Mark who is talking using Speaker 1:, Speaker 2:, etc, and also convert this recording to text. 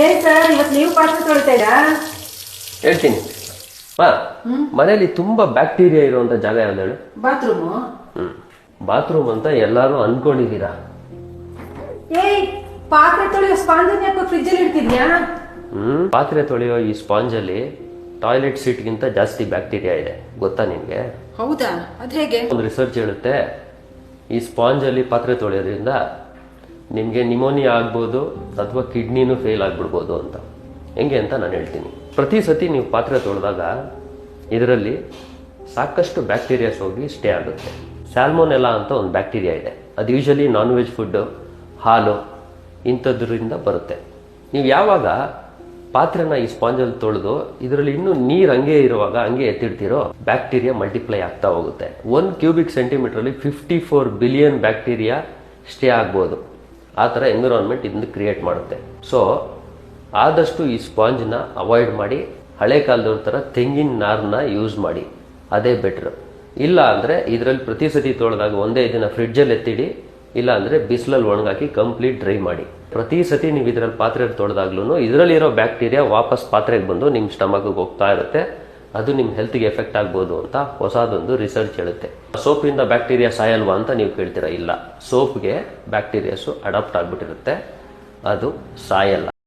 Speaker 1: ಏನ್ ಸರ್ ಇವತ್ತು ನೀವು ಪಾತ್ರೆ ತೊಳಿತಾ ಇದ್ದೀರಾ?
Speaker 2: ಹೇಳ್ತೀನಿ. ಮನೇಲಿ ತುಂಬಾ ಬ್ಯಾಕ್ಟೀರಿಯಾ ಇರುವಂತ ಜಾಗ ಯಾವ್ದು ಹೇಳು?
Speaker 1: ಬಾತ್ರೂಮು.
Speaker 2: ಬಾತ್ರೂಮ್ ಅಂತ ಎಲ್ಲಾರು ಅನ್ಕೊಂಡಿದೀರಾ.
Speaker 1: ಏಯ್, ಪಾತ್ರೆ ತೊಳೆಯೋ ಸ್ಪಾಂಜ್ ಯಾಕೋ ಫ್ರಿಜ್ ಅಲ್ಲಿ ಇಡ್ತಿದ್ಯಾ?
Speaker 2: ಪಾತ್ರೆ ತೊಳೆಯೋ ಈ ಸ್ಪಾಂಜ್ ಅಲ್ಲಿ ಟಾಯ್ಲೆಟ್ ಸೀಟ್ ಗಿಂತ ಜಾಸ್ತಿ ಬ್ಯಾಕ್ಟೀರಿಯಾ ಇದೆ, ಗೊತ್ತಾ ನಿನ್ಗೆ?
Speaker 1: ಹೌದಾ? ಅದ್ ಹೇಗೆ?
Speaker 2: ಒಂದು ರಿಸರ್ಚ್ ಹೇಳುತ್ತೆ, ಈ ಸ್ಪಾಂಜ್ ಅಲ್ಲಿ ಪಾತ್ರೆ ತೊಳೆಯೋದ್ರಿಂದ ನಿಮ್ಗೆ ನಿಮೋನಿಯಾ ಆಗ್ಬೋದು ಅಥವಾ ಕಿಡ್ನಿನೂ ಫೇಲ್ ಆಗ್ಬಿಡ್ಬೋದು ಅಂತ. ಹೆಂಗೆ ಅಂತ ನಾನು ಹೇಳ್ತೀನಿ. ಪ್ರತಿ ಸತಿ ನೀವು ಪಾತ್ರೆ ತೊಳೆದಾಗ ಇದರಲ್ಲಿ ಸಾಕಷ್ಟು ಬ್ಯಾಕ್ಟೀರಿಯಾಸ್ ಹೋಗಿ ಸ್ಟೇ ಆಗುತ್ತೆ. ಸ್ಯಾಲ್ಮೋನೆಲ್ಲಾ ಅಂತ ಒಂದು ಬ್ಯಾಕ್ಟೀರಿಯಾ ಇದೆ. ಅದು ಯೂಶಲಿ ನಾನ್ ವೆಜ್ ಫುಡ್, ಹಾಲು ಇಂಥದ್ರಿಂದ ಬರುತ್ತೆ. ನೀವು ಯಾವಾಗ ಪಾತ್ರೆನ ಈ ಸ್ಪಾಂಜಲ್ಲಿ ತೊಳೆದು ಇದರಲ್ಲಿ ಇನ್ನೂ ನೀರು ಹಂಗೆ ಇರುವಾಗ ಹಂಗೆ ಎತ್ತಿಡ್ತಿರೋ, ಬ್ಯಾಕ್ಟೀರಿಯಾ ಮಲ್ಟಿಪ್ಲೈ ಆಗ್ತಾ ಹೋಗುತ್ತೆ. 1 cubic centimetre 54 billion bacteria stay ಆಗ್ಬೋದು. ಆ ಥರ ಎನ್ವಿರಾನ್ಮೆಂಟ್ ಇದನ್ನು ಕ್ರಿಯೇಟ್ ಮಾಡುತ್ತೆ. ಸೊ ಆದಷ್ಟು ಈ ಸ್ಪಾಂಜ್ನ ಅವಾಯ್ಡ್ ಮಾಡಿ, ಹಳೆ ಕಾಲದವ್ರ ಥರ ತೆಂಗಿನ ನಾರನ್ನ ಯೂಸ್ ಮಾಡಿ, ಅದೇ ಬೆಟ್ರ್. ಇಲ್ಲ ಅಂದರೆ ಇದರಲ್ಲಿ ಪ್ರತಿ ಸತಿ ತೊಳೆದಾಗ ಒಂದೇ ದಿನ ಫ್ರಿಡ್ಜಲ್ಲಿ ಎತ್ತಿಡಿ, ಇಲ್ಲ ಅಂದರೆ ಬಿಸಿಲಲ್ಲಿ ಒಣಗಾಕಿ ಕಂಪ್ಲೀಟ್ ಡ್ರೈ ಮಾಡಿ. ಪ್ರತಿ ಸತಿ ನೀವು ಇದರಲ್ಲಿ ಪಾತ್ರೆ ತೊಳೆದಾಗ್ಲೂ ಇದರಲ್ಲಿರೋ ಬ್ಯಾಕ್ಟೀರಿಯಾ ವಾಪಸ್ ಪಾತ್ರೆಗೆ ಬಂದು ನಿಮ್ಮ ಸ್ಟಮಕ್ಗೆ ಹೋಗ್ತಾ ಇರುತ್ತೆ. ಅದು ನಿಮ್ಮ ಹೆಲ್ತ್ಗೆ ಎಫೆಕ್ಟ್ ಆಗ್ಬೋದು ಅಂತ ಹೊಸದೊಂದು ರಿಸರ್ಚ್ ಹೇಳುತ್ತೆ. ಸೋಪಿಂದ ಬ್ಯಾಕ್ಟೀರಿಯಾ ಸಾಯಲ್ವಾ ಅಂತ ನೀವು ಕೇಳ್ತೀರಾ. ಇಲ್ಲ, ಸೋಪ್ಗೆ ಬ್ಯಾಕ್ಟೀರಿಯಾಸು ಅಡಾಪ್ಟ್ ಆಗ್ಬಿಟ್ಟಿರುತ್ತೆ, ಅದು ಸಾಯಲ್ಲ.